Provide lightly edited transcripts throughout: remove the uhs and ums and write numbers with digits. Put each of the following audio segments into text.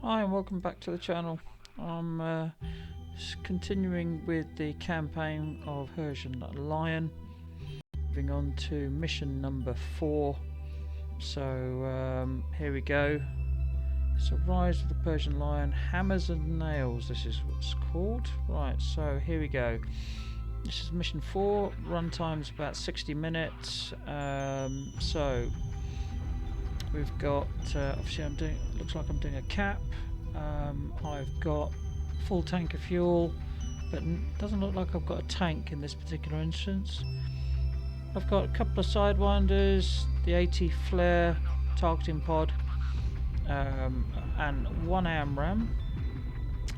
Hi and welcome back to the channel. I'm continuing with the campaign of Persian Lion, moving on to mission number 4. So here we go. So Rise of the Persian Lion, Hammers and Nails, this is what's called. Right, so here we go. This is mission 4, run time's about 60 minutes. So we've got, obviously looks like I'm doing a cap. I've got full tank of fuel, but it doesn't look like I've got a tank in this particular instance. I've got a couple of sidewinders, the AT flare targeting pod, and one AMRAAM,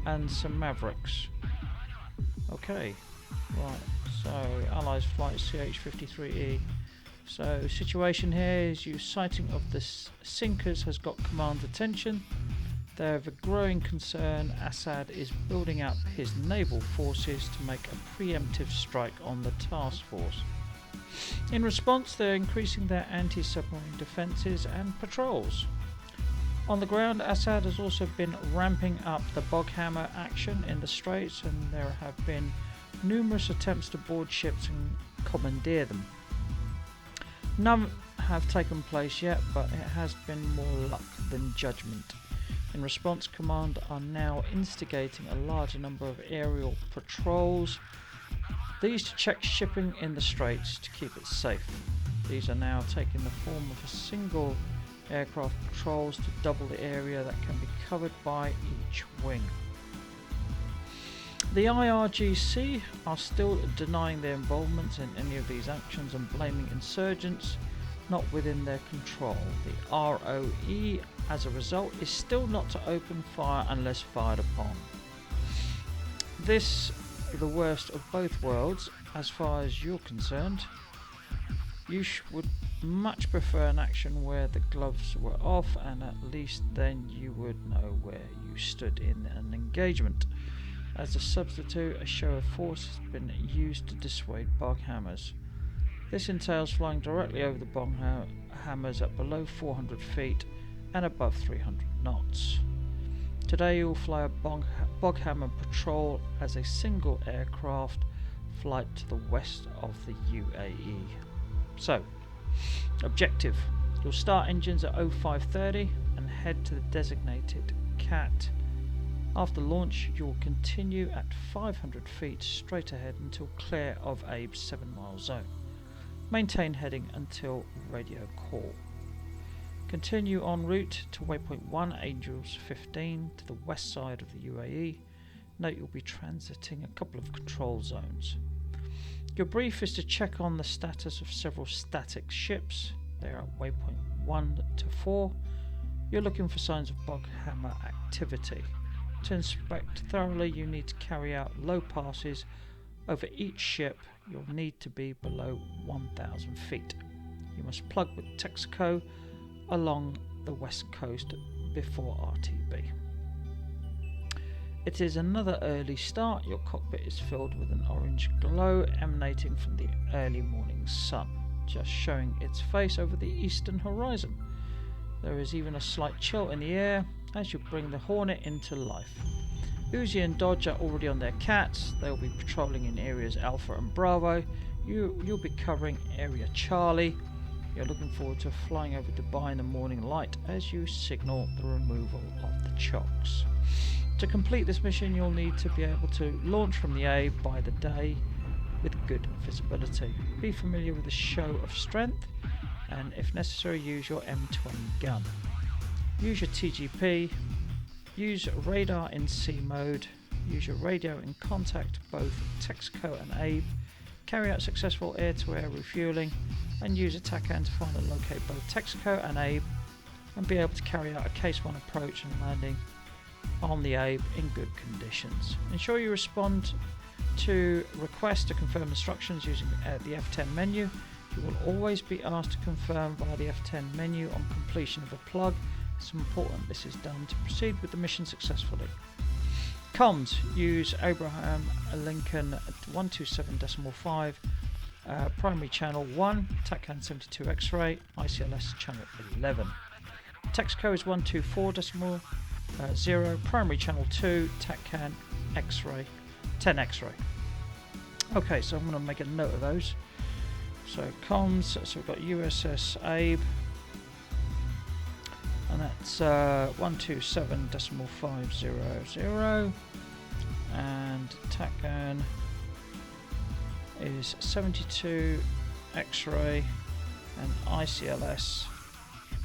and some Mavericks. Okay, right, so Allies Flight CH-53E. So situation here is sighting of the sinkers has got command's attention. They're of a growing concern. Assad is building up his naval forces to make a preemptive strike on the task force. In response, they're increasing their anti-submarine defences and patrols. On the ground, Assad has also been ramping up the boghammer action in the Straits, and there have been numerous attempts to board ships and commandeer them. None have taken place yet, but it has been more luck than judgment. In response, Command are now instigating a larger number of aerial patrols. These to check shipping in the Straits to keep it safe. These are now taking the form of a single aircraft patrols to double the area that can be covered by each wing. The IRGC are still denying their involvement in any of these actions and blaming insurgents not within their control. The ROE, as a result, is still not to open fire unless fired upon. This is the worst of both worlds as far as you're concerned. You would much prefer an action where the gloves were off, and at least then you would know where you stood in an engagement. As a substitute, a show of force has been used to dissuade boghammers. This entails flying directly over the boghammers at below 400 feet and above 300 knots. Today you will fly a boghammer patrol as a single aircraft flight to the west of the UAE. So, objective: you'll start engines at 0530 and head to the designated CAT. After launch, you will continue at 500 feet straight ahead until clear of Abe's 7-mile zone. Maintain heading until radio call. Continue en route to waypoint 1, Angels 15, to the west side of the UAE. Note you'll be transiting a couple of control zones. Your brief is to check on the status of several static ships. They are at waypoint 1 to 4. You're looking for signs of boghammer activity. To inspect thoroughly, you need to carry out low passes over each ship. You'll need to be below 1,000 feet. You must plug with Texaco along the west coast before RTB. It is another early start. Your cockpit is filled with an orange glow emanating from the early morning sun, just showing its face over the eastern horizon. There is even a slight chill in the air as you bring the Hornet into life. Uzi and Dodge are already on their cats. They will be patrolling in areas Alpha and Bravo. You'll be covering area Charlie. You're looking forward to flying over Dubai in the morning light as you signal the removal of the chocks. To complete this mission, you'll need to be able to launch from the A by the day with good visibility. Be familiar with the show of strength, and if necessary, use your M20 gun. Use your TGP. Use radar in C mode. Use your radio in contact both Texaco and Abe. Carry out successful air-to-air refueling, and use a TACAN to find and locate both Texaco and Abe, and be able to carry out a Case 1 approach and landing on the Abe in good conditions. Ensure you respond to requests to confirm instructions using the F10 menu. You will always be asked to confirm via the F10 menu on completion of a plug. It's important this is done to proceed with the mission successfully. Comms: use Abraham Lincoln 127.5, primary channel 1, TACAN 72 X-ray, ICLS channel 11. Texaco is 124.5, 0, primary channel 2, TACAN, X-ray, 10 X-ray. Okay, so I'm going to make a note of those. So comms, so we've got USS Abe, and that's 127.500, and TACAN is 72 X-ray, and ICLS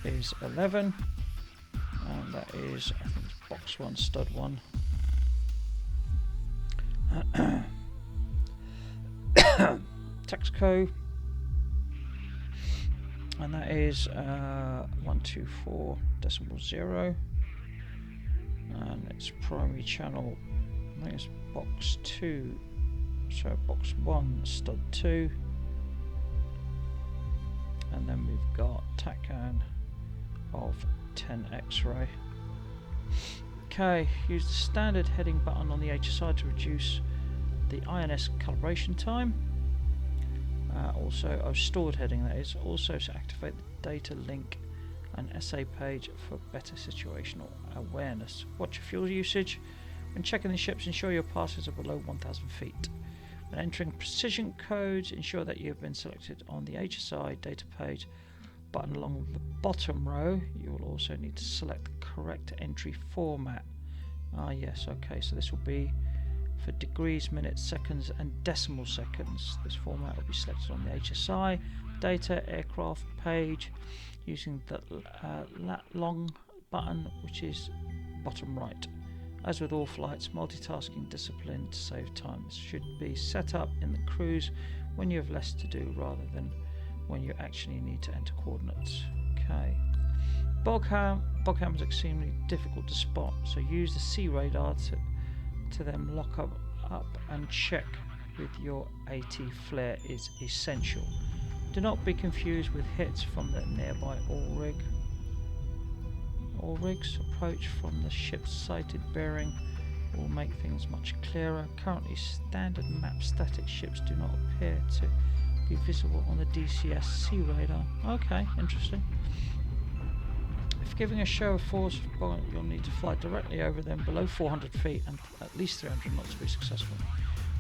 is 11, and that is, I think it's box 1, stud 1. Texco, and that is 124.0, and it's primary channel, I think it's box 2, so box 1, stud 2, and then we've got TACAN of 10 X-ray. Okay, use the standard heading button on the HSI to reduce the INS calibration time. Also, stored heading, that is. Also to activate the data link and SA page for better situational awareness. Watch your fuel usage. When checking the ships, ensure your passes are below 1,000 feet. When entering precision codes, ensure that you have been selected on the HSI data page button along the bottom row. You will also need to select the correct entry format. Yes, okay, so this will be for degrees, minutes, seconds and decimal seconds. This format will be selected on the HSI data aircraft page using the lat long button, which is bottom right. As with all flights, multitasking discipline to save time should be set up in the cruise when you have less to do rather than when you actually need to enter coordinates. Okay. Bogham is extremely difficult to spot, so use the sea radar to then lock up and check with your AT flare is essential. Do not be confused with hits from the nearby oil rig. All rigs approach from the ship's sighted bearing will make things much clearer. Currently, standard map static ships do not appear to be visible on the DCS sea radar. Okay, interesting. If giving a show of force, you'll need to fly directly over them below 400 feet and at least 300 knots to be successful.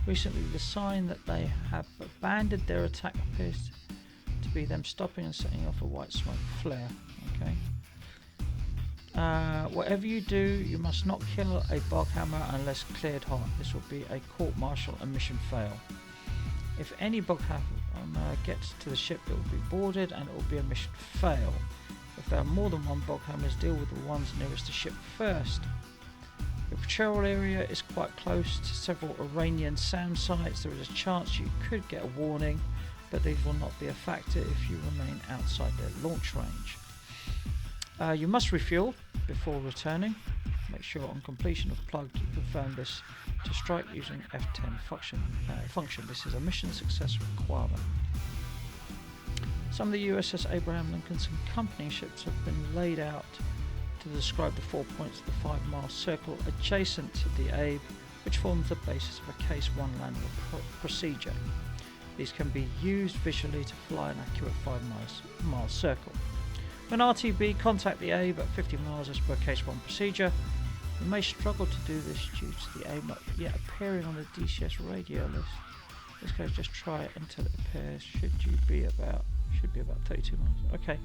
Recently, the sign that they have abandoned their attack appears to be them stopping and setting off a white smoke flare. Okay. Whatever you do, you must not kill a boghammer unless cleared hot. This will be a court-martial and mission fail. If any boghammer gets to the ship, it will be boarded and it will be a mission fail. If there are more than one boghammers, deal with the ones nearest the ship first. The patrol area is quite close to several Iranian SAM sites. There is a chance you could get a warning, but these will not be a factor if you remain outside their launch range. You must refuel before returning. Make sure on completion of plug you confirm this to strike using F10 function. This is a mission success requirement. Some of the USS Abraham Lincoln and company ships have been laid out to describe the 4 points of the 5-mile circle adjacent to the Abe, which forms the basis of a Case 1 landing procedure. These can be used visually to fly an accurate 5-mile circle. When RTB, contact the Abe at 50 miles as per Case 1 procedure. You may struggle to do this due to the Abe not yet appearing on the DCS radio list. In this case, just try it until it appears. Should be about 32 miles. Okay,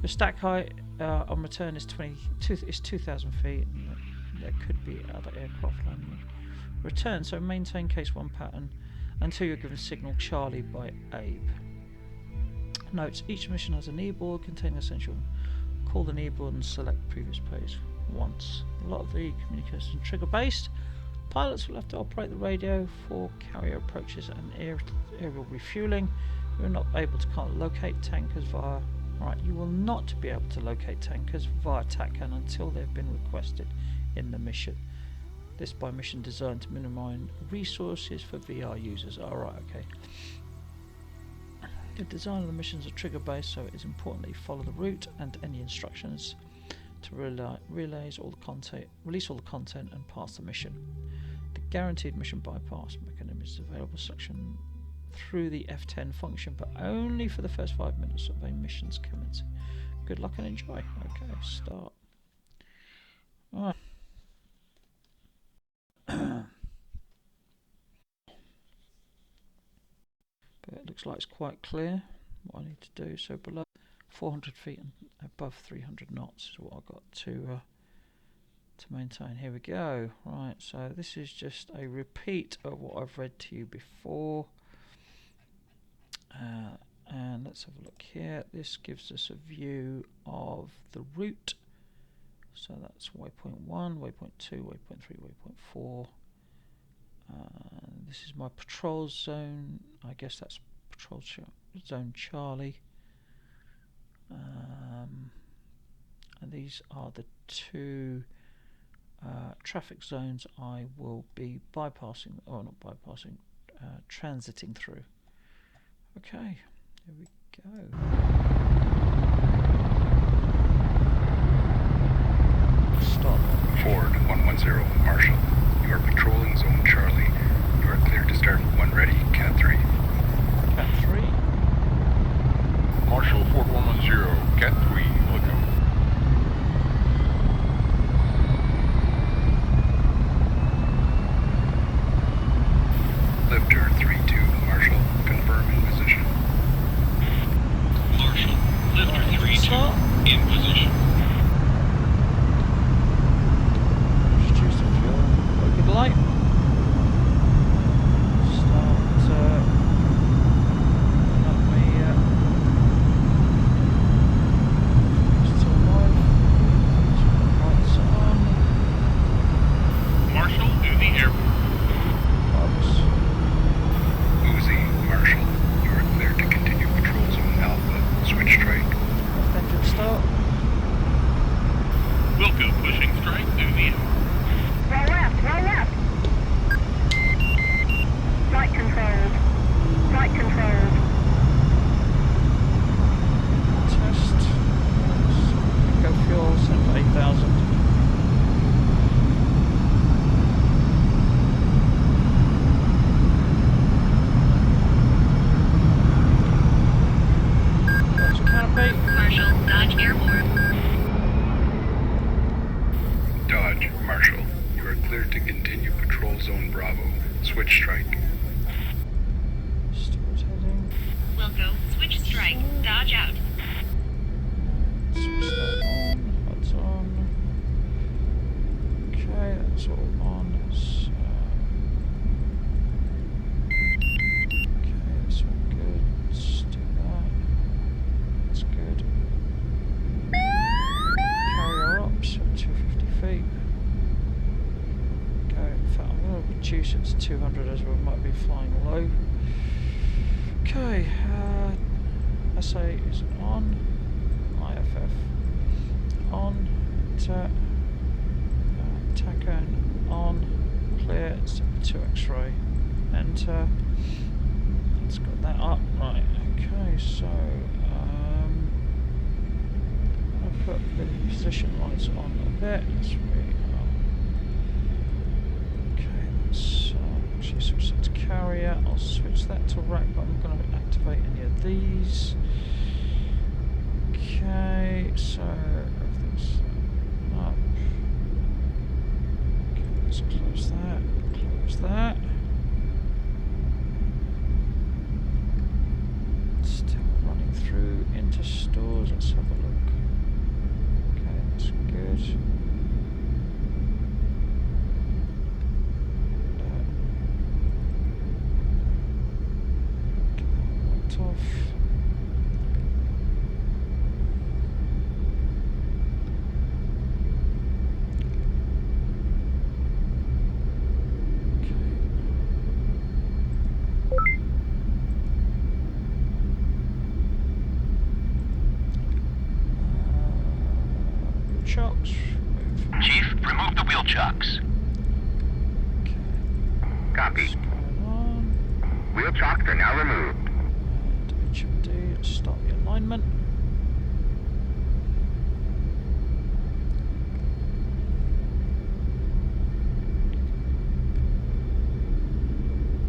your stack height on return is 2,000 feet, and there could be other aircraft landing. Return, so maintain Case 1 pattern until you're given signal Charlie by Abe. Notes, each mission has an e-board containing essential. Call the e-board and select previous page once. A lot of the communications are trigger based. Pilots will have to operate the radio for carrier approaches and aerial refueling. You're not able to locate tankers via... Alright, you will not be able to locate tankers via TACAN until they've been requested in the mission. This by mission designed to minimize resources for VR users. Alright, okay. The design of the missions are trigger based, so it is important that you follow the route and any instructions to release all the content and pass the mission. The guaranteed mission bypass mechanism is available section through the F10 function, but only for the first 5 minutes of a mission's commencing. Good luck and enjoy. Okay, start. Alright. looks like it's quite clear what I need to do. So below 400 feet and above 300 knots is what I've got to maintain. Here we go. Right, so this is just a repeat of what I've read to you before. And let's have a look here. This gives us a view of the route. So that's waypoint 1, waypoint 2, waypoint 3, waypoint 4. This is my patrol zone. I guess that's patrol zone Charlie. And these are the two traffic zones I will be bypassing, or not bypassing, transiting through. Okay, here we go. Stop. Ford 110, Marshall. You are patrolling zone Charlie. You are clear to start when ready, Cat 3. Cat 3. Marshall, Ford 110, Cat 3, look out. Lifter 3-2, Marshall. Confirm in position. Marshall, Lifter 3-2, in position. Choose the fuel. Look at the light. Start. Let me. Still alive. Lights on. Marshall, do the airport. Bugs. Uzi, Marshall. You are clear to continue patrol zone Alpha. Switch strike. Left engine start. Wilco pushing strike through the air. Roll left, roll left. Flight controlled. Flight controlled. Test. Go fuel, set to 8,000. That's canopy. Marshall, Dodge Airport. Dodge, Marshall. You are clear to continue patrol zone Bravo. Switch strike. Start heading. Wilco, switch strike. Dodge out. Switch that on. That's on. Okay, that's all on. So, okay, that's all good. Let's do that. That's good. Carrier ups at 250 feet. Okay, in fact, I'm going to reduce it to 200 as we might be flying low. Okay, SA is on. IFF on. TACAN on. Clear. It's 2 X-ray. Enter. Let's get that up. Right. Okay. So I'll put the position lights on a bit. As we okay. Let's actually switch that to carrier. I'll switch that to rack, but I'm going to activate any of these. Okay, so everything's up. Okay, let's close that. Close that. Still running through into stores. Let's have a look. Okay, that's good. Get that off. Chocks, remove. Chief, remove the wheel chocks. Okay. Copy. What's going on? Wheel chocks are now removed. And HMD, let's start the alignment.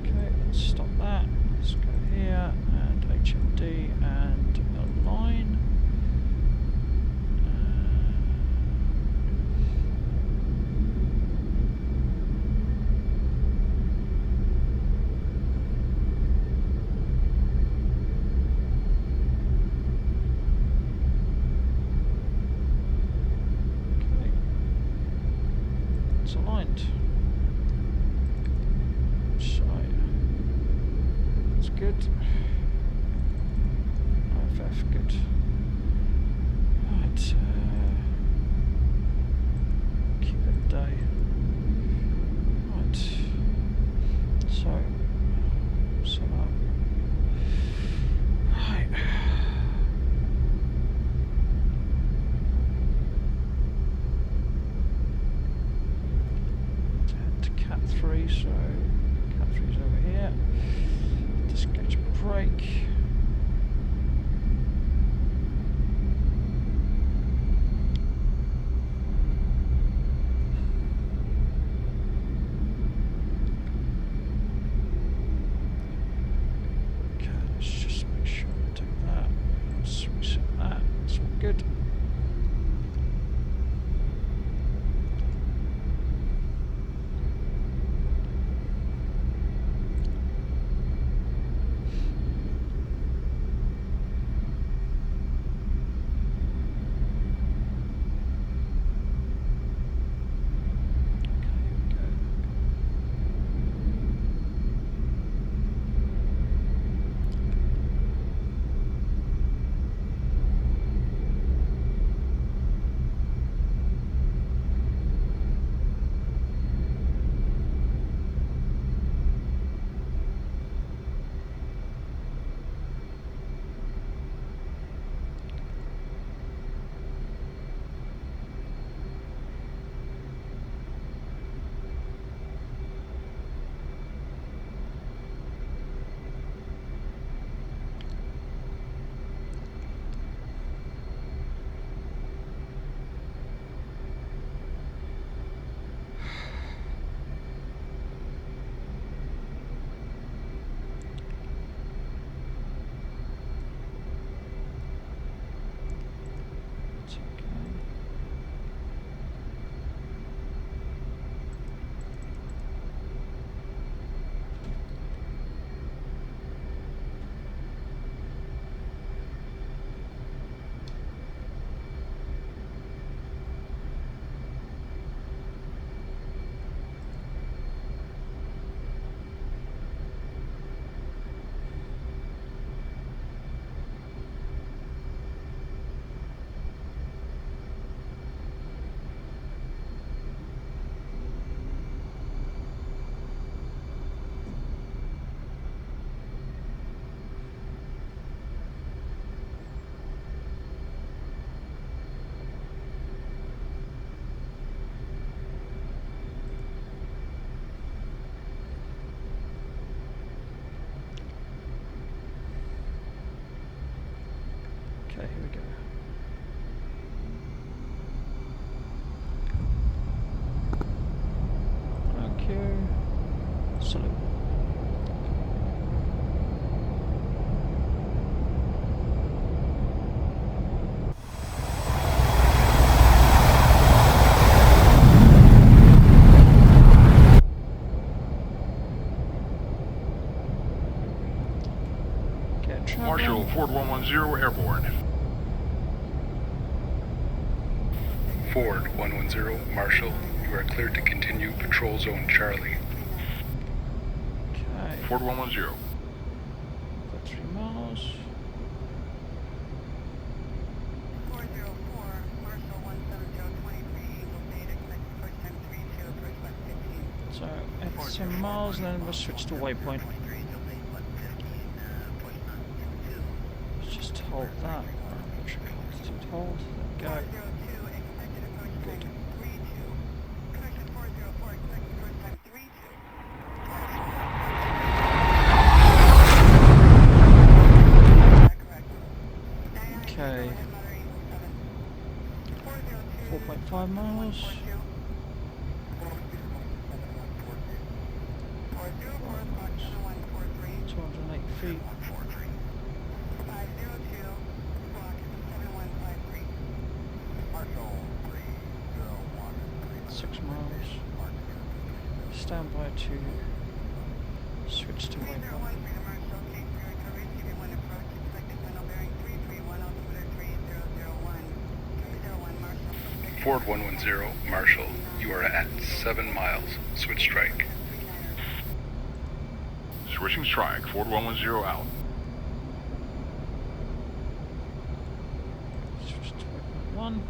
Okay, let's stop that. Let's go here and HMD and align. it's aligned. So that's good. IFF, good. Right, keep it day. Right, so set up. Right. Head to Cat 3, so Cat 3's over here. Just catch a break. Okay, let's just make sure we do that. Let's reset that. That's all good. Okay, here we go. Thank you. Salute. Get traveling. Marshal, Ford 110 airborne. Ford 110, Marshal, you are cleared to continue Patrol Zone Charlie. Okay. Ford 110. Got 3 miles. 404, Marshal 17023, Eagle Beta, connect first time 32, approach left 15. So it's 10 miles, and then we'll switch to waypoint. 23, Eagle Beta, left 15, push on 2. Let's just hold that. Push it hold. There we go. 402, expected approach Good. time 32. Correction 404, expected first time 32. Okay. 4.5 miles. 208 feet. 6 miles. Stand by to switch to waypoint. Ford 110, Marshall, you are at 7 miles. Switch strike. Switching strike. Ford 110 out. Switch to 1.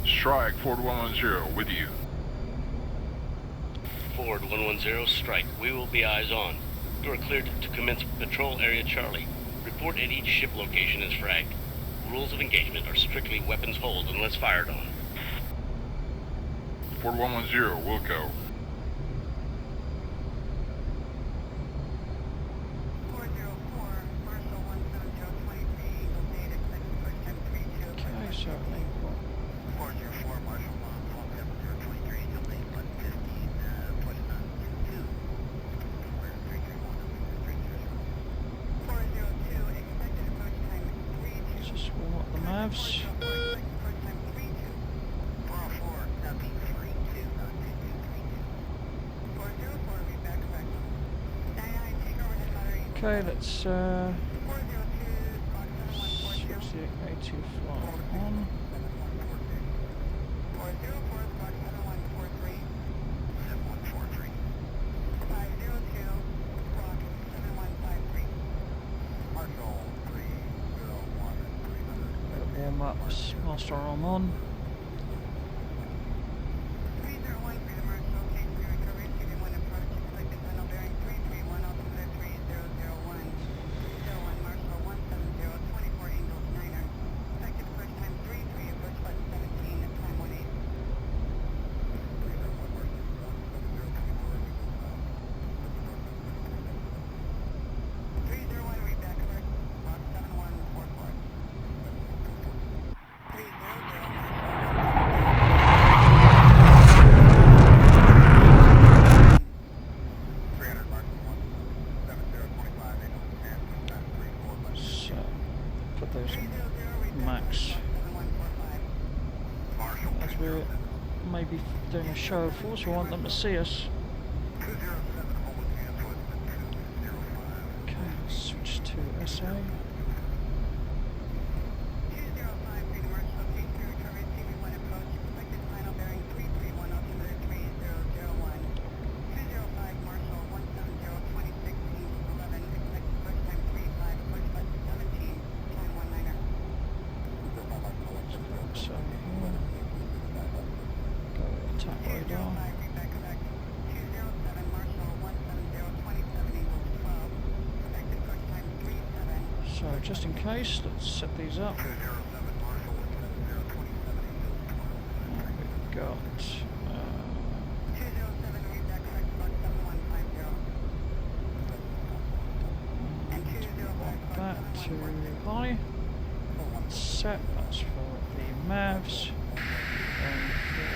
Strike. Ford 110 with you. Ford 110, strike. We will be eyes on. You are cleared to commence patrol area Charlie. Report at each ship location as fragged. Rules of engagement are strictly weapons hold unless fired on. Ford 110 will go. 404, Marshall 17023, Eagle Data, connect first time 32. Okay, so lane 404, Marshall 17023, Eagle Data, 115, push on 22. 402, expected approach time 32. Just warm up the mavs. First time 32. 404, copy 32, not 2232. 404, read back correct. 99, take overhead mother Eagle. Okay, let's 402, switch the A2 fly on. 404, Squawk 7143. 7143. 502, Squawk 7153. Marshall 301 300. Warm ups, master arm on. 301, Freedom Marshall, case for recovery, CV1 approach, expected final bearing 331, altimeter 3001. 01, Marshall 170, 24 angles, 9er. Expected approach time 33, approach button 17, time 18. 301, Marshall 170, 24 angles, 301, read back correct, Squawk 7144. 300, Marshall 17025, angles 10, push 34. So, put those 300, on max. 7145. Marshall As we're maybe doing a show of force, we want them to see us. 207, hold with hands, with 205. Okay, let's switch to SA. 205, Freedom Marshall, case for recovery, CV1 approach, expected final bearing 331, altimeter 3001. 205, Marshall 170, 26, angles 11, expected approach time 35, approach button 17, time 19er. So here, go attack 205, radar. read back correct. 207, Marshall 170, 27, angles 12, expected approach time 37. So just in case, let's set these up. 207, Marshall 170, 27, angles 12. We've got 207, read back correct, Squawk 7150. And 205, that to 7146. high. Set, that's for the mavs. And for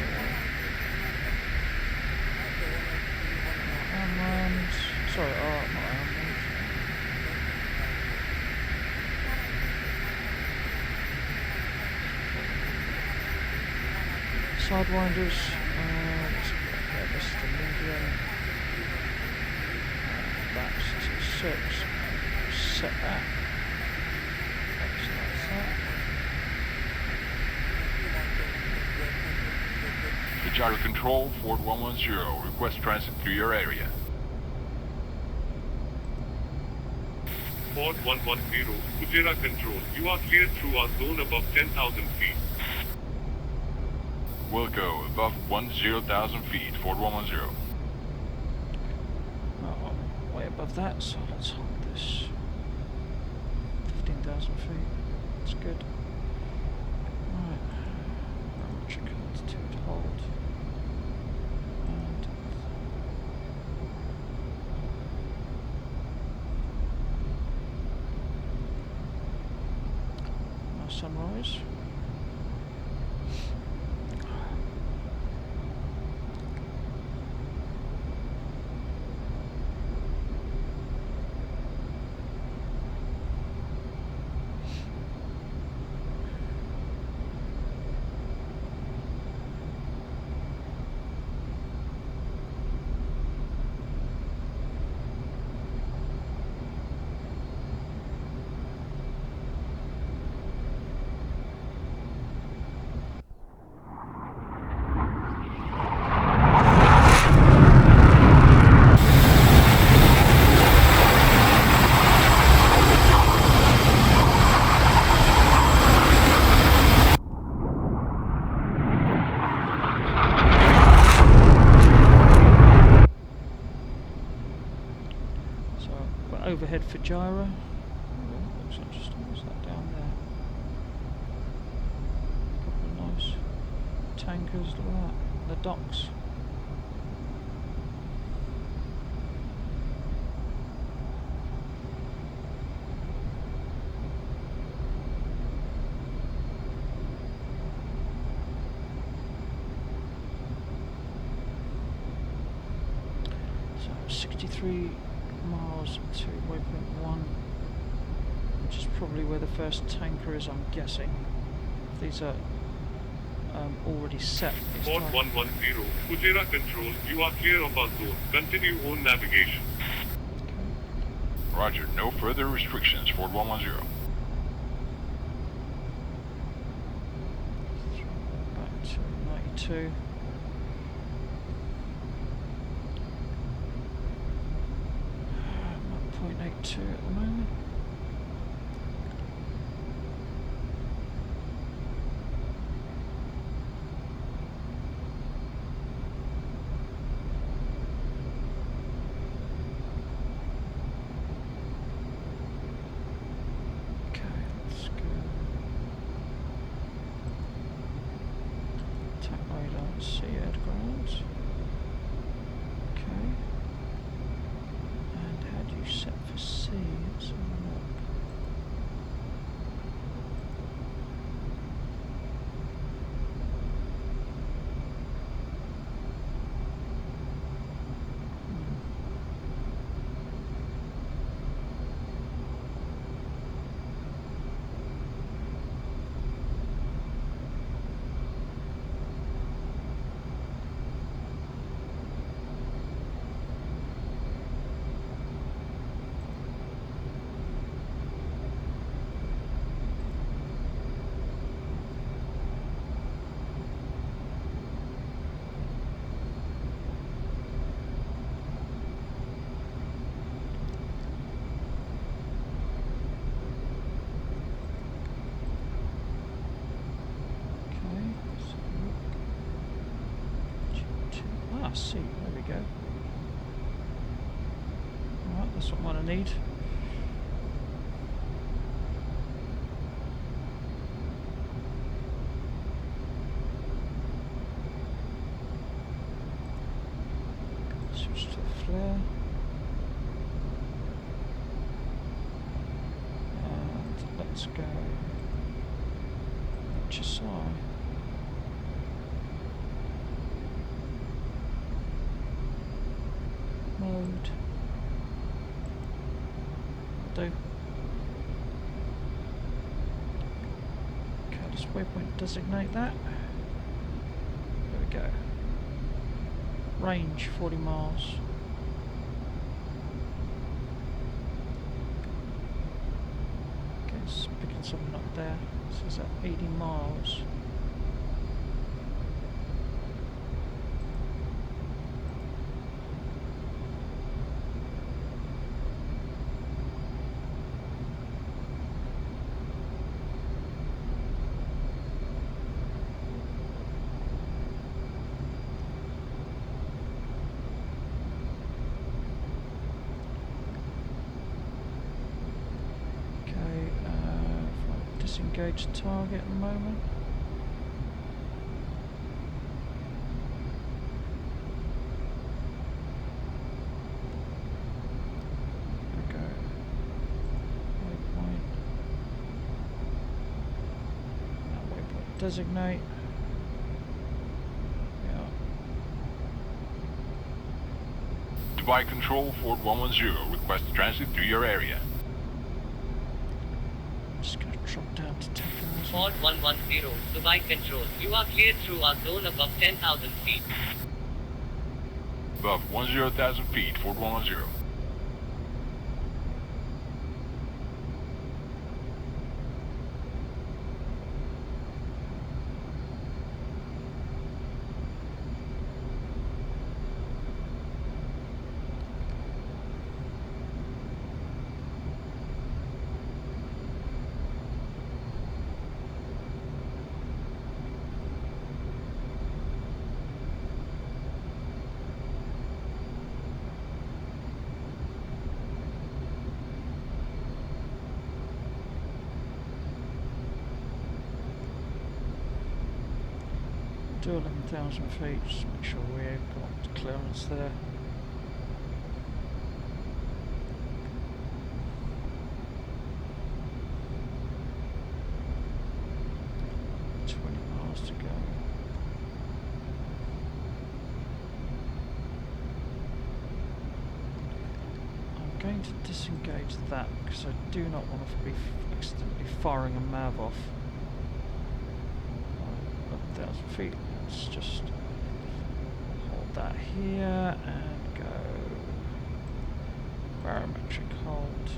amrams. Sorry, not amrams. Sidewinders. Let's get this to medium. That's to 6. Set that. That's that. The gyro control. Ford 110. Request transit through your area. Ford 110, Kujera Control. You are cleared through our zone above 10,000 feet. Will go above 10,000 feet. Ford 110. Oh, way above that, so let's hold this. 15,000 feet. That's good. Right. Barometric altitude hold. And now sunrise. overhead for gyro. Oh, that looks interesting. What's that down there? A couple of nice tankers. Look at that. The docks. So 63 miles to waypoint 1, which is probably where the first tanker is, I'm guessing. These are already set. Fort 110, Fujairah Control, you are clear of our zone. Continue on navigation. Okay. Roger, no further restrictions, Fort 110. Back to 92. I'm at 0.82 at the moment. Sea aircraft. Okay. And how do you set for sea? Let's have a look. See, there we go. Alright, that's what I need. Switch to a flare. And let's go HSI. Mode. Do. Okay, just waypoint designate that. There we go. Range 40 miles. Okay, it's picking something up there. This is at 80 miles. Disengage target at the moment. There we go. Waypoint. Now waypoint designate. Yeah. Dubai Control, Fort 110, request transit through your area. Just gonna drop down to 10,000. Fort 110, Dubai Control, you are cleared through our zone above 10,000 feet. Above 10,000 feet, Fort 110. do 11,000 feet, just make sure we've got clearance there. I'm going to disengage that because I do not want to be accidentally firing a MAV off. 11,000 feet. Let's just hold that here and go barometric hold.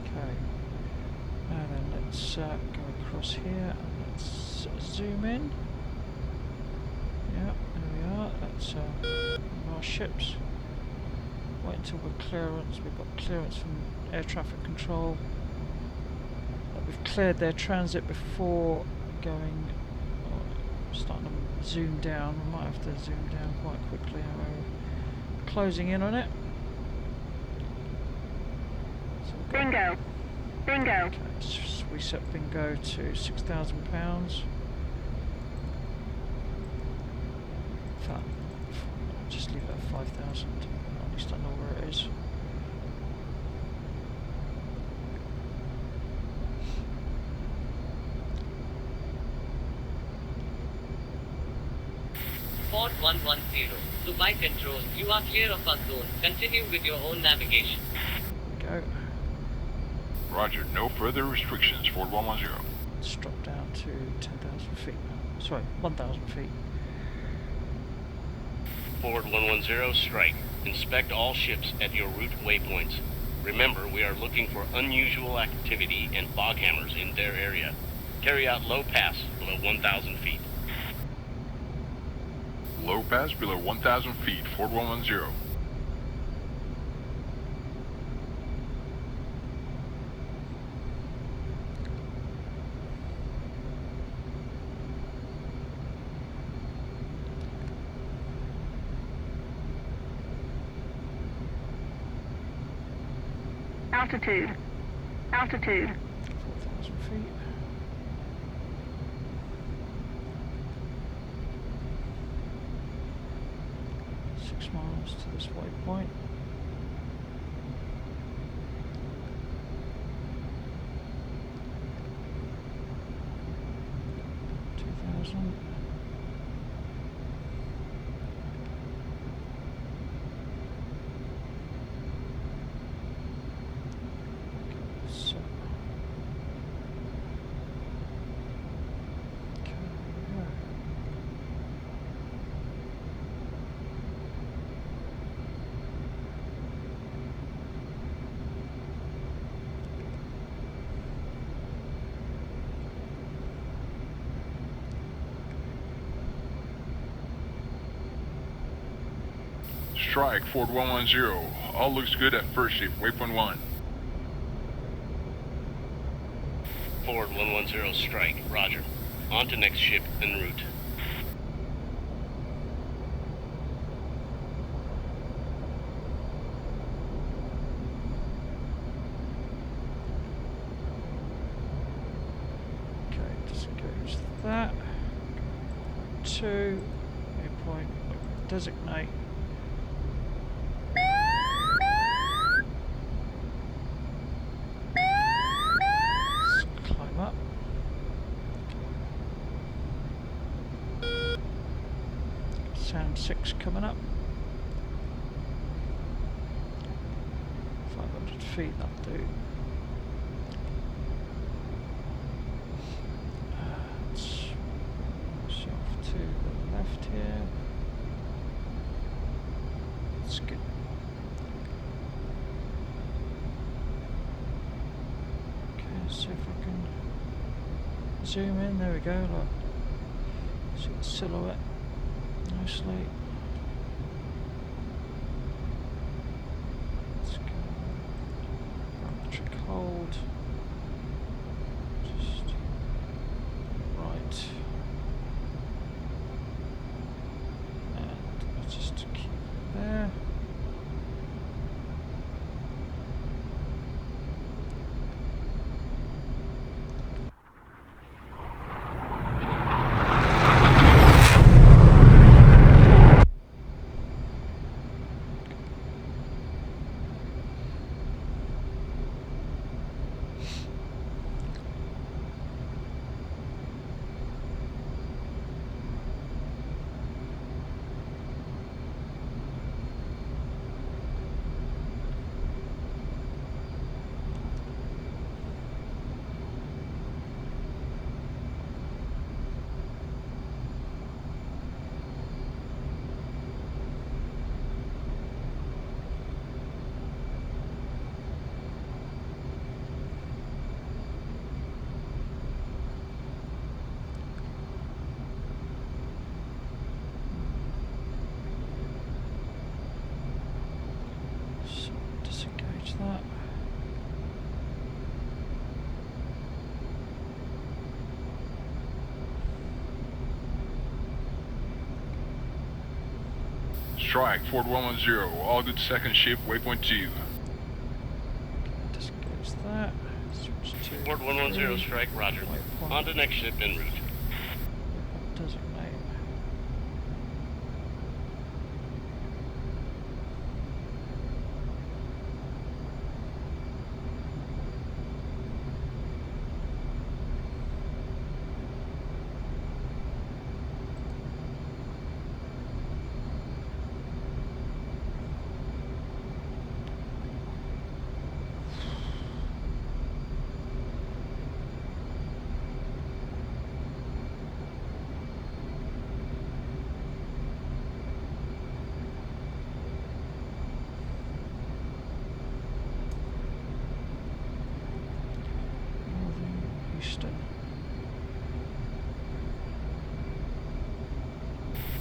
Okay, and then let's go across here and let's zoom in. Yeah, there we are. Let's move our ships. Wait until we're clearance. We've got clearance from air traffic control. We've cleared their transit before going. Starting to zoom down. We might have to zoom down quite quickly. We're closing in on it. So Bingo. Bingo. Okay, we set bingo to £6,000. Just leave it at 5,000. At least I know where it is. Fort 110. Dubai Control, you are clear of our zone. Continue with your own navigation. Go. Roger, no further restrictions, Fort 110. Let's drop down to 10,000 feet. Sorry, 1,000 feet. Forward 110, strike. Inspect all ships at your route waypoints. Remember, we are looking for unusual activity and fog hammers in their area. Carry out low pass below 1,000 feet. Low pass below 1,000 feet, Fort 110. Altitude. Altitude. 4,000 feet. Miles to this waypoint. Strike, Fort 110. All looks good at first shift, waypoint 1. Forward 110, strike. Roger. On to next ship en route. Okay, disengage that. 2. Waypoint. Designate. Sound 6 coming up. 500 feet, that'll do. Let's bring myself to the left here. Let's get. Okay, see if I can zoom in. There we go. Look. See the silhouette. Nicely. Let's go barometric hold. Just right. And let's just keep it there. Strike, Fort 110, all good second ship, waypoint 2. Disengage that. Switch to Fort 110, 3. strike, roger. Waypoint. On to next ship en route. Designate. Houston.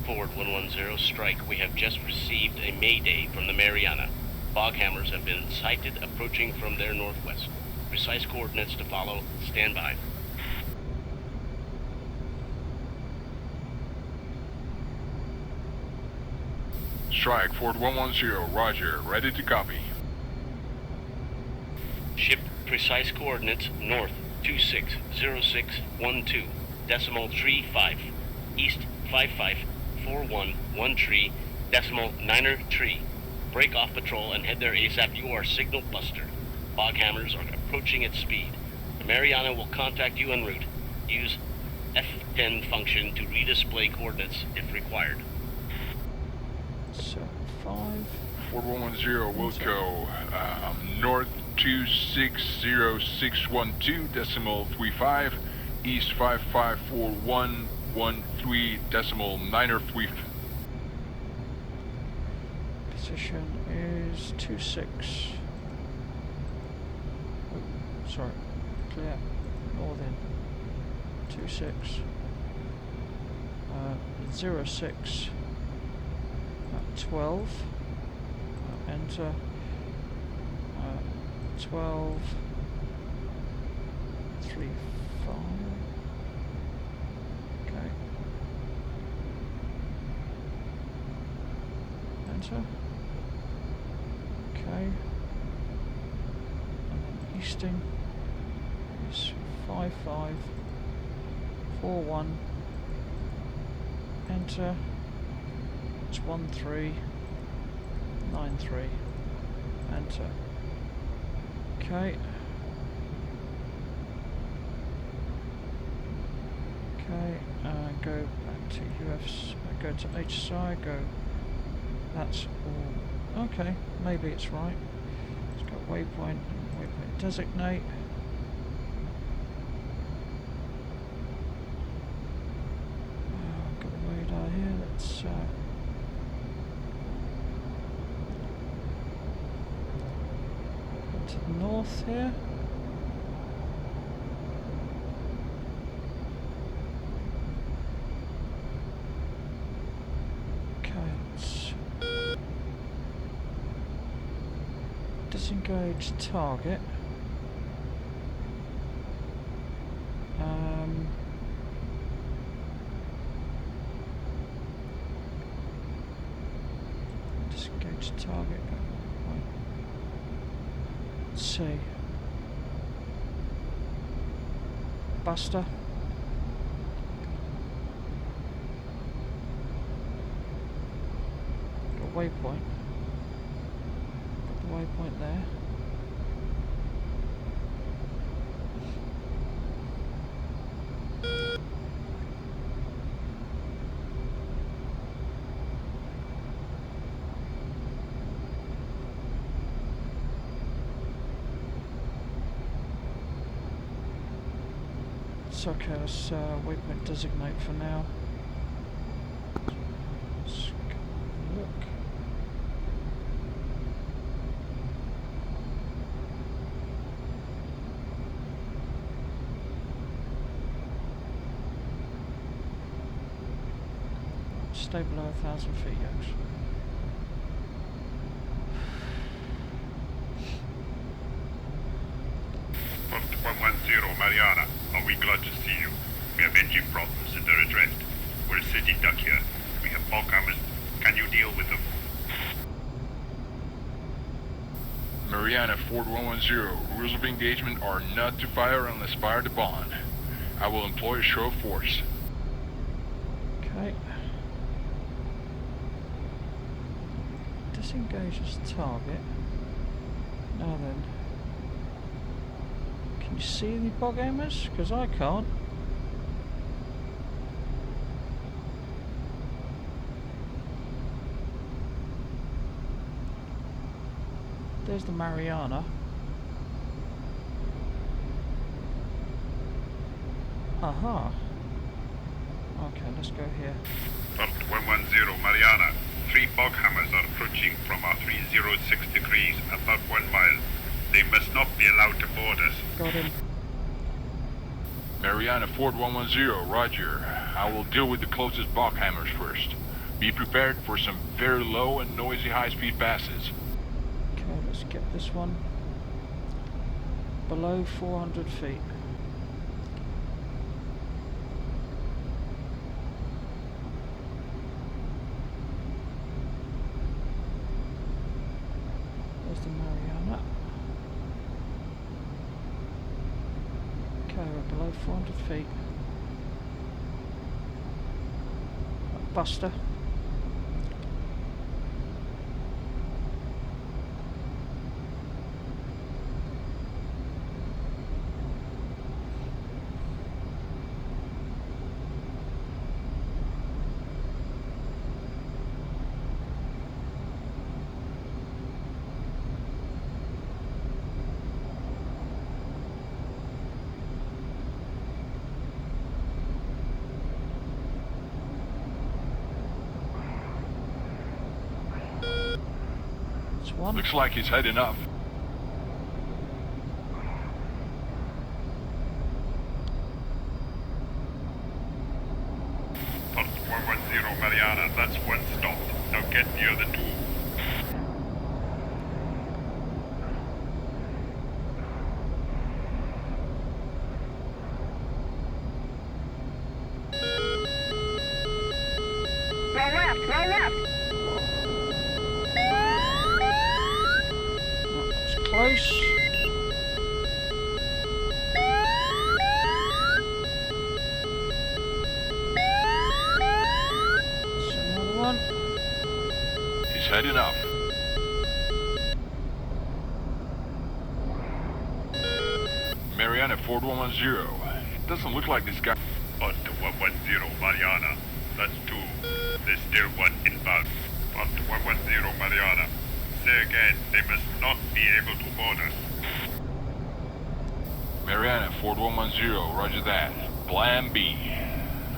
Forward 110, strike. We have just received a mayday from the Mariana. Fog hammers have been sighted approaching from their northwest. Precise coordinates to follow. Stand by. Strike, Fort 110, roger, ready to copy. Ship precise coordinates north 260612, decimal 35, east 554113, decimal 9er tree. Break off patrol and head there ASAP. You are signal buster. Fog hammers are approaching at speed. The Mariana will contact you en route. Use F10 function to redisplay coordinates if required. So 5. Fort 110, Wilco, north 260612, decimal 35, east 554113, decimal 9er 3. Position is 26. Oh, sorry. Clear. Northern. 26. 06. 12. Enter. 12. 3, 5. Okay. Enter. Okay. And then easting is 5541. Enter. It's 1393. Enter. Okay. Okay. Go back to UFs. Go to HSI. Go. That's all. Okay. Maybe it's right. Let's go waypoint. Waypoint designate. Got a radar here. Let's. To the north here. Okay, let's disengage target. Disengage target. See. Buster. Got a waypoint. Got the waypoint there. It's okay, let's waypoint designate for now. Let's go look. Stay below 1,000 feet, yaks. Post 110, Mariana. Are we glad to see you? We have engine problems and they're addressed. We're a city duck here. We have fog hammers. Can you deal with them? Mariana Ford 110, rules of engagement are not to fire unless fired upon. I will employ a show of force. Okay. Disengage as target. Now then. Can you see the bog hammers? Because I can't. There's the Mariana. Aha. Okay, let's go here. Fort 110, Mariana. 3 bog hammers are approaching from our 306 degrees above 1 mile. They must not be allowed to board us. Got him. Mariana Ford 110, roger. I will deal with the closest bog hammers first. Be prepared for some very low and noisy high-speed passes. Okay, let's get this one. Below 400 feet. There's the Mariana. Okay, we're below 400 feet. Buster. One. Looks like he's heading up. Fort 110, Mariana. That's 1 stop. Now get the other 2. Roll left, roll left. Close. That's another one. He's heading up. Mariana Ford 110. It doesn't look like this guy. Fort 110, Mariana. That's 2. There's still 1 inbound. Fort 110, Mariana. Say again, they must not be able to board us. Mariana Ford 110, roger that. Plan B.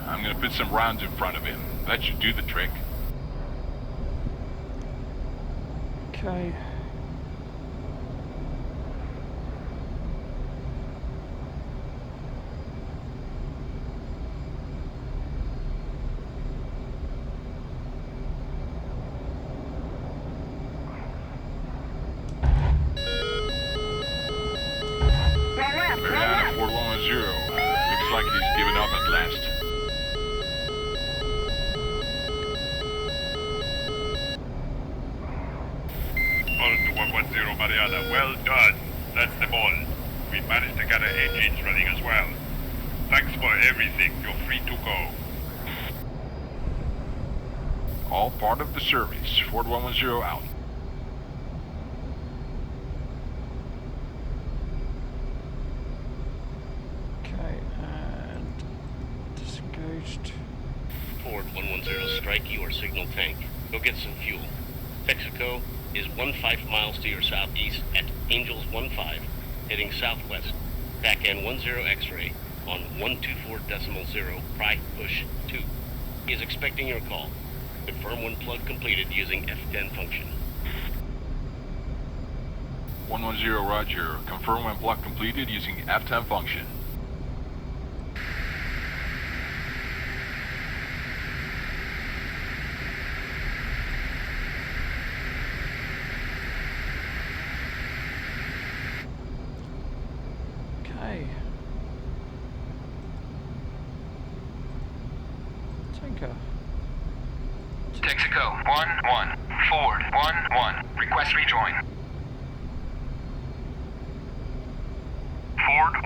I'm gonna put some rounds in front of him. That should do the trick. Okay. Mariana Ford 110. Looks like he's given up at last. Fort 110, Mariana. Well done. That's the ball. We managed to get our engines running as well. Thanks for everything. You're free to go. All part of the service. Ford 110 out. Okay, and disengaged. Ford 110 strike your signal tank. Go get some fuel. Texaco is 15 miles to your southeast at Angels 15, heading southwest. Back end 10 X-ray on 124.0 Pry Push 2. He is expecting your call. Confirm when plug completed using F10 function. 110, roger. Confirm when plug completed using F10 function. Okay. Tinker. Texaco 1-1. Ford 1-1. Request rejoin. Ford 1-1,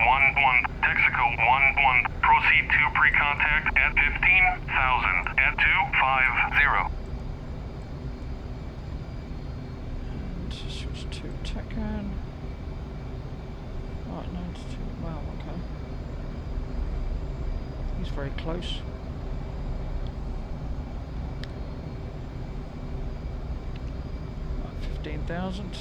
Texaco 1-1. Proceed to pre-contact at 15,000 at 250. And switch to Tekken. Right, 92. Wow, okay. He's very close. Right, 15,000.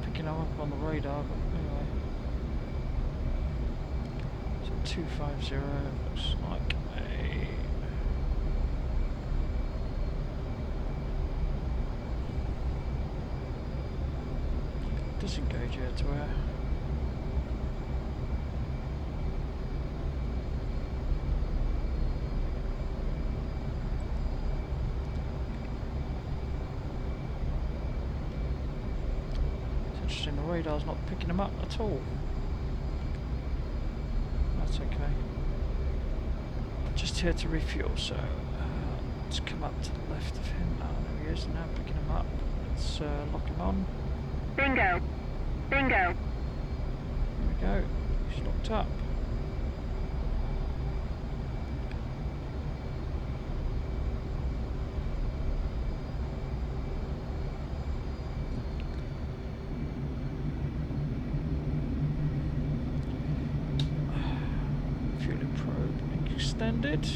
Picking him up on the radar, but anyway. So 250 looks like a disengage air to air. Interesting, the radar's not picking them up at all. That's okay. Just here to refuel, so let's come up to the left of him. Oh, there he is, now picking him up. Let's lock him on. Bingo. Bingo. There we go, he's locked up. Fueling probe extended.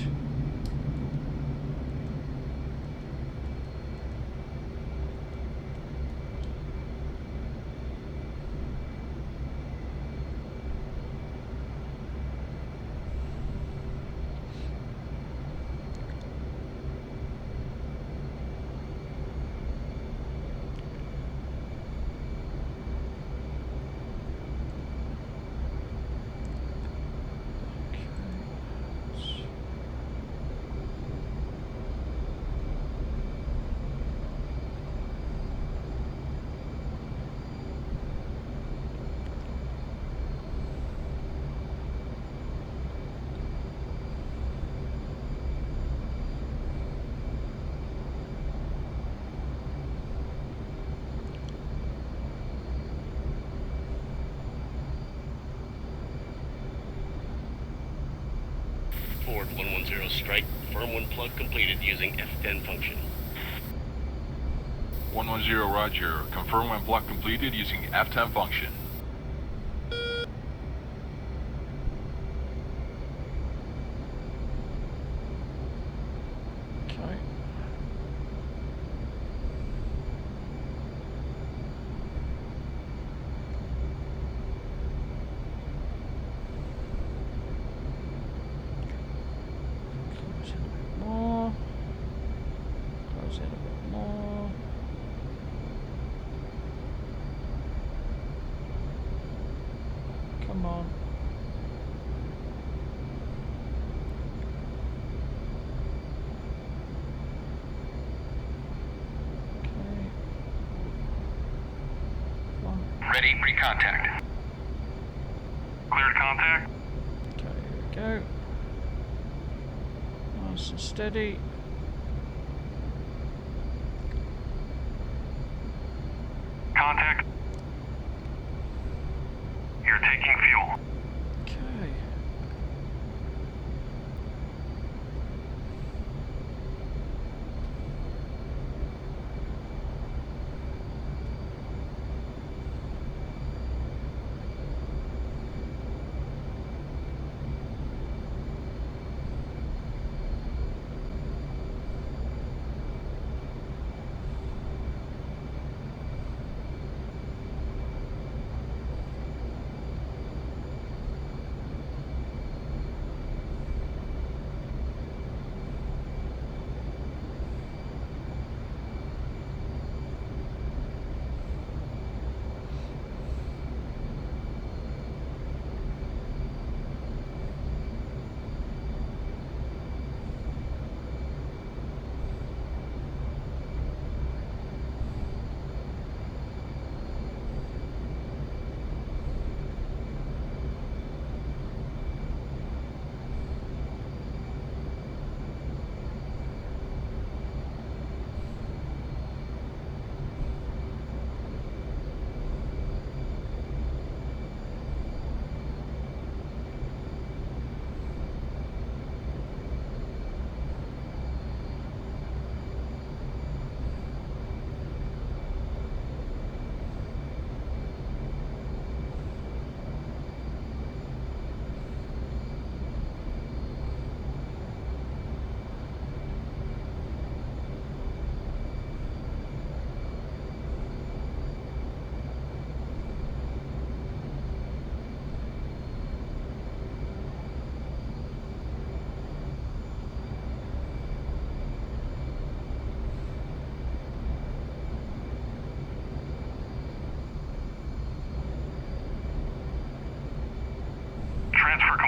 Ford 110 strike, firm one plug completed using F10 function. 110, roger. Confirm when block completed using F10 function. Okay. Close in a bit more. Close in a bit more. Come on. Okay. Come on. Ready, pre-contact. Cleared contact. Okay, here we go. Nice and steady. Contact. You're taking fuel. Okay.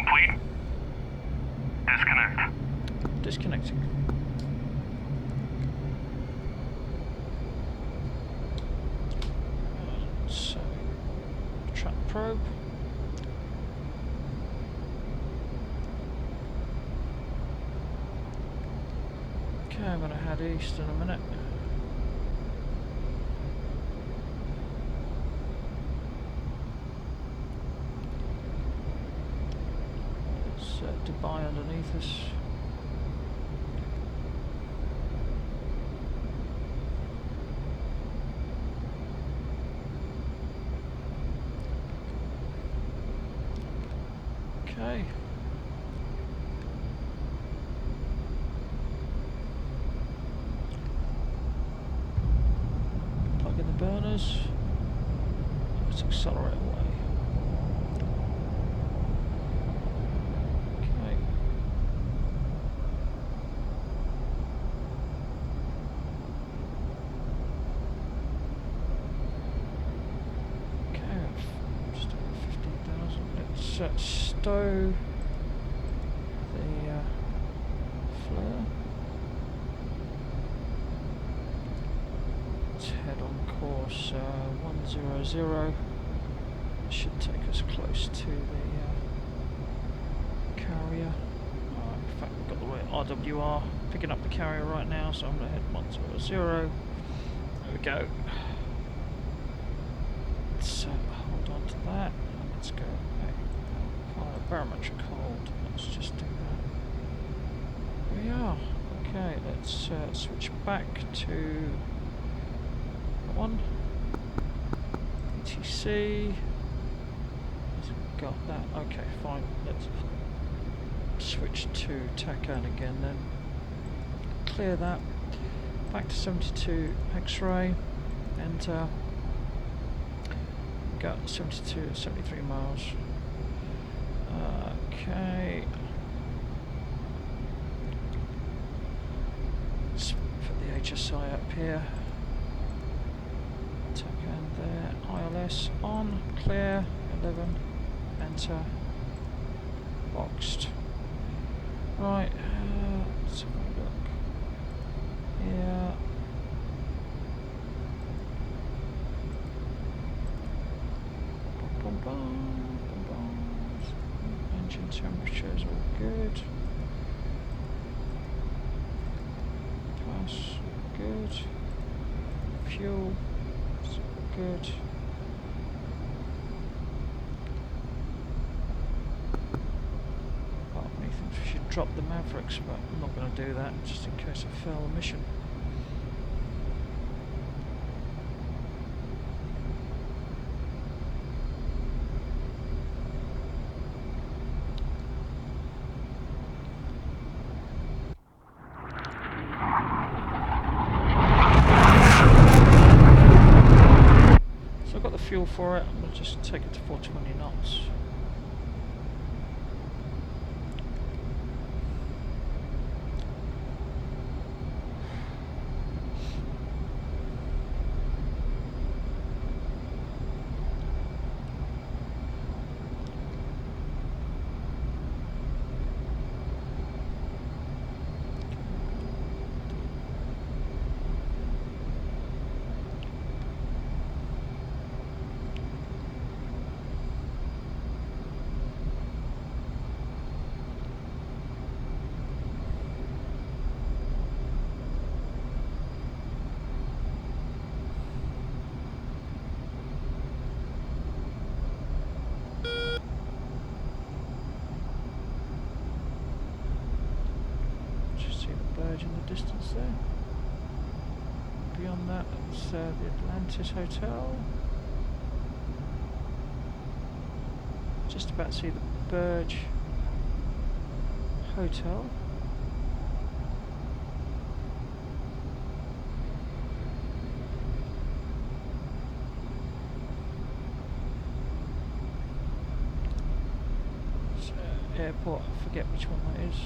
Complete. Disconnect. Disconnecting. So, track probe. Okay, I'm going to head east in a minute. Dubai underneath us. Okay. Plug in the burners. Let's accelerate away. Stow the flare. Let's head on course 100. Should take us close to the carrier. In fact, we've got the right RWR picking up the carrier right now, so I'm going to head 100. There we go. Let's hold on to that. Let's go. Barometric hold. Let's just do that. There we are. Okay, let's switch back to one. A18C. Got that. Okay, fine. Let's switch to TACAN again then. Clear that. Back to 72 X-ray. Enter. Got 72, 73 miles. Okay. Let's put the HSI up here. TACAN there. ILS on. Clear. 11. Enter. Boxed. Right. Let's have a look. Yeah. Bum, bum, bum. Engine temperature is all good. Plus, good. Fuel is all good. Part of me thinks we should drop the Mavericks, but I'm not going to do that just in case I fail the mission. Fuel for it, I'm going to just take it to 420 knots. In the distance there. Beyond that, it's the Atlantis Hotel. Just about to see the Burj Hotel. Airport, I forget which one that is.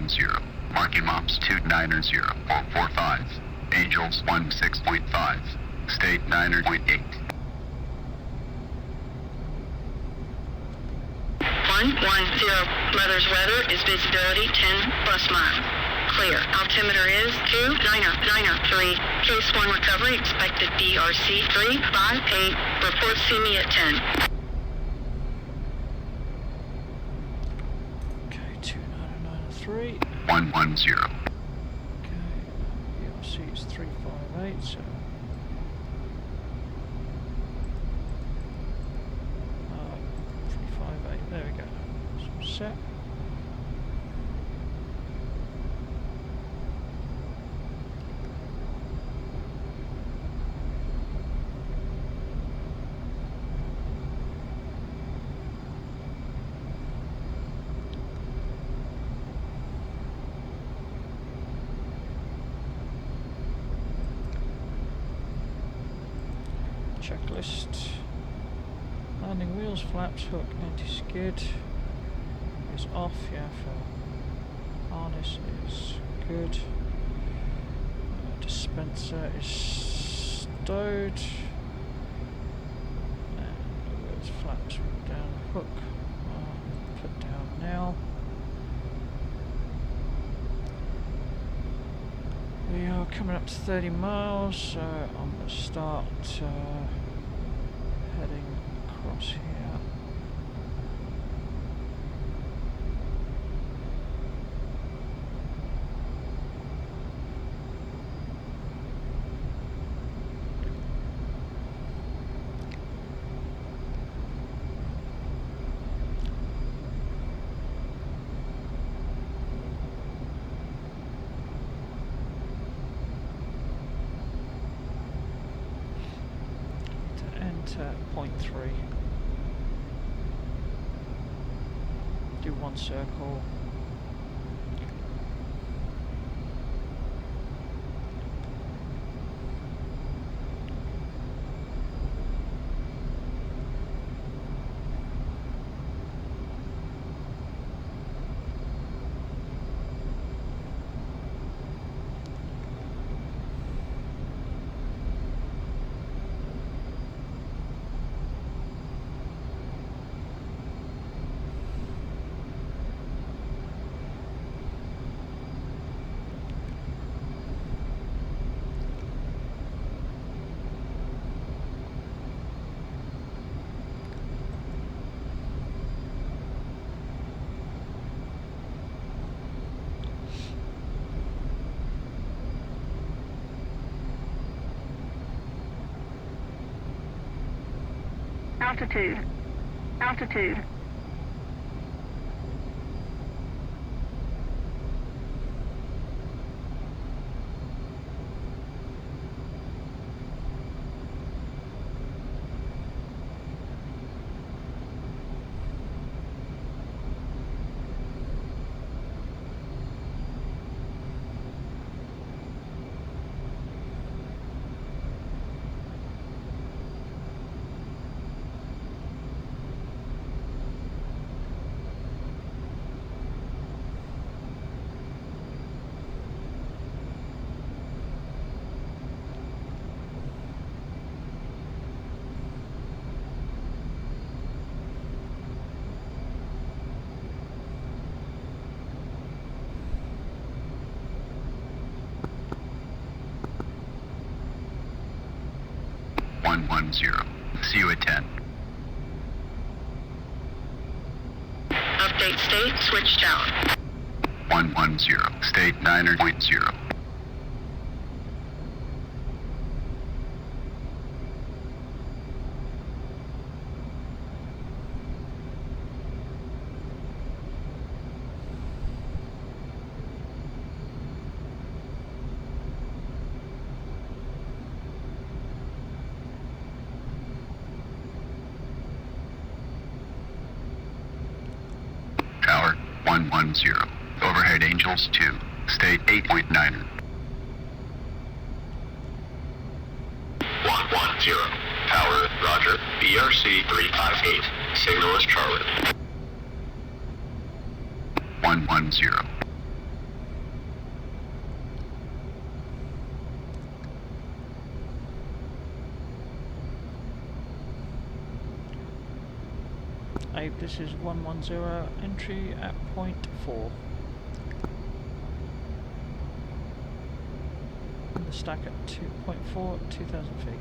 110. Marking mops 290-445. Angels 16.5. State 9.8. 110. Mother's weather is visibility 10 plus mile. Clear. Altimeter is 29093. Case 1 recovery expected DRC 358. Report see me at 10. Okay, 2993. 110. Okay, ERC is 358, so... 358, there we go. So set. Checklist. Landing wheels, flaps, hook, anti-skid is off, yeah, for harness is good. Dispenser is stowed. And wheels, flaps, down, hook, put down now. We are coming up to 30 miles, so I'm going to start heading across here. Point 3. Do one circle. Altitude. Altitude. See you at 10. Update state, switch tower. 110. State 9.0. Tower 110. Overhead Angels 2. State 8.9. 110. Tower, roger. BRC 358. Signal is Charlie. 110. Abe, this is 110, entry at point 4. The stack at 2.4, 2,000 feet.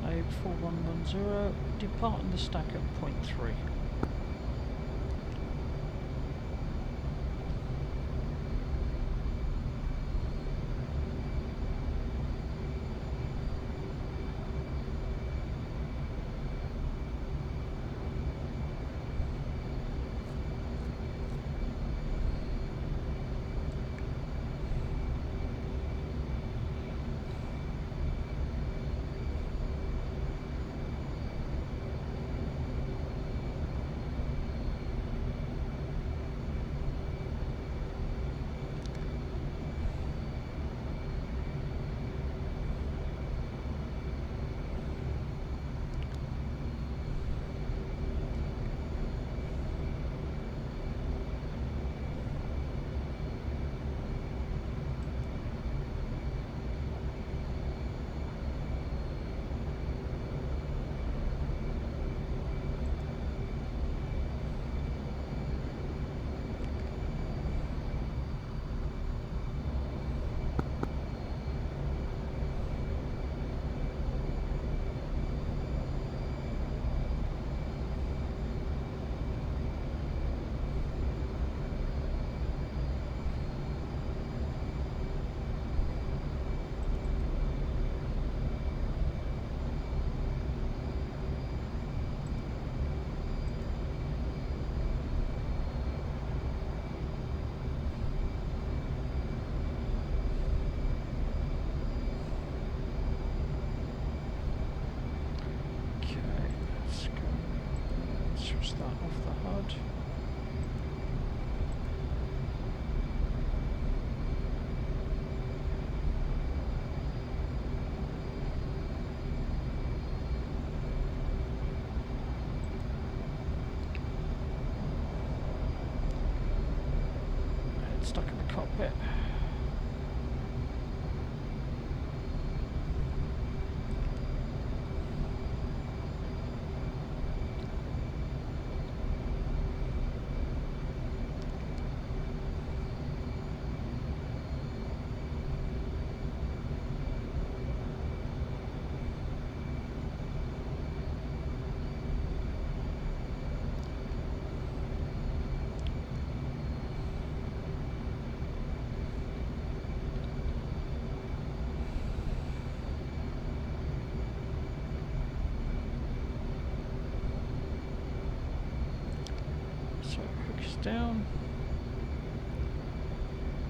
Abe 4110, departing the stack at point 3. Switch that off the HUD. It's stuck in the cockpit. So hook is down.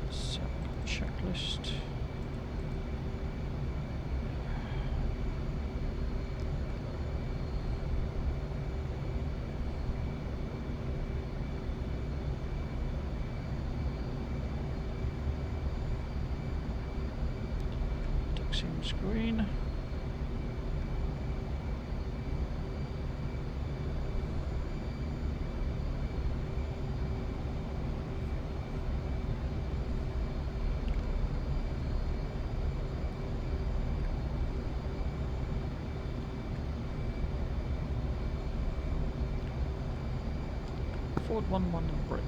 Set checklist. Duck seems green. Ford 1-1 and brick.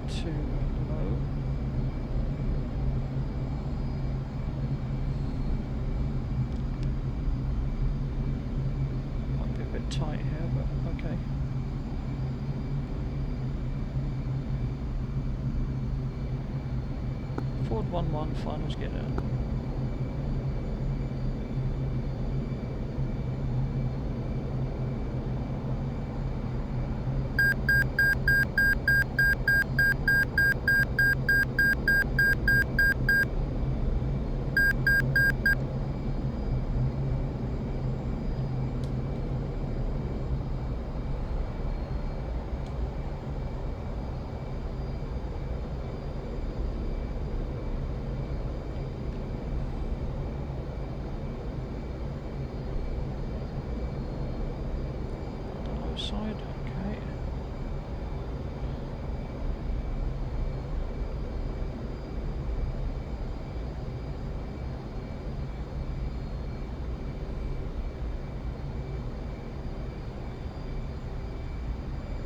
Too low. Might be a bit tight here, but okay. Ford 1-1, finals get out. Side, okay.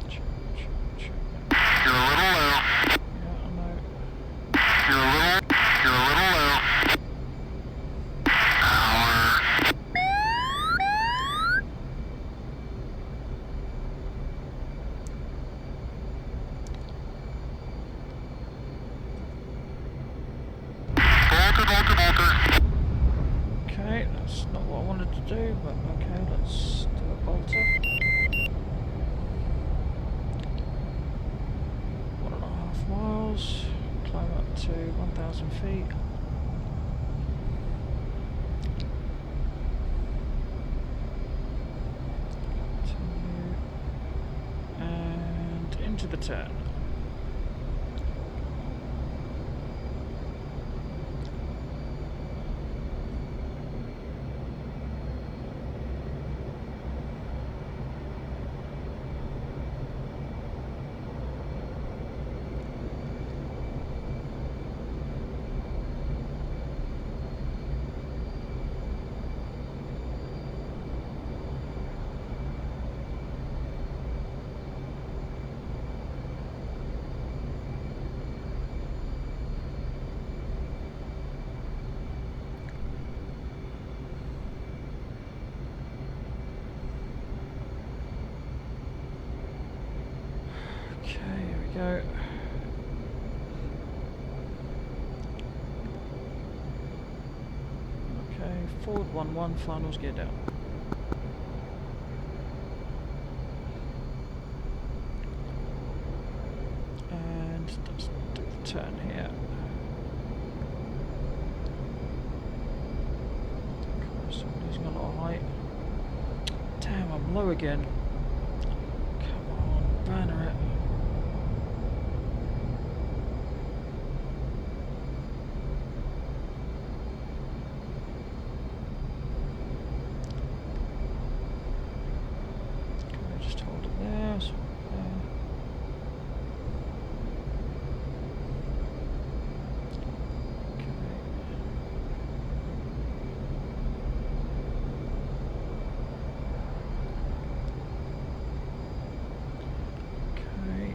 Check. You're a little low. Yeah, I know. You're a little low. Power. Bolter. Okay, that's not what I wanted to do, but okay, let's do a bolter. 1.5 miles, climb up to 1,000 feet. Continue. And into the turn. Okay, here we go. Okay, Ford 1-1, finals gear down. And let's do the turn here. So I'm losing a lot of height. Damn, I'm low again. Come on, banner it. Just hold it there, so there. Okay.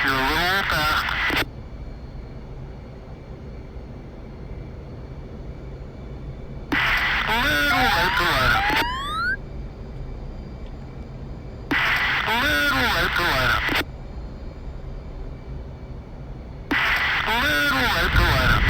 You're a little fast. A little right to line up. A little right to line up. A little right to line up.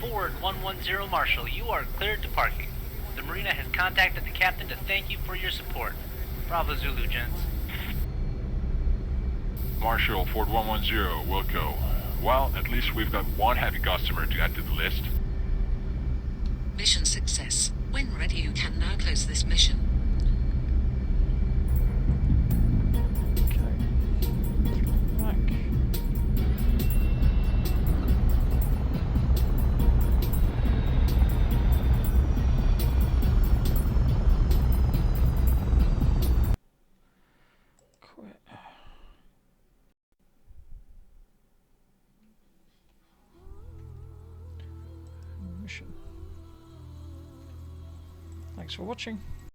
Forward 110 Marshal, you are cleared to parking. The marina has contacted the captain to thank you for your support. Bravo Zulu, gents. Marshal, Ford 110, Wilco. Well, at least we've got one happy customer to add to the list. Mission success. When ready, you can now close this mission. Back. Quit. Mission. Thanks for watching.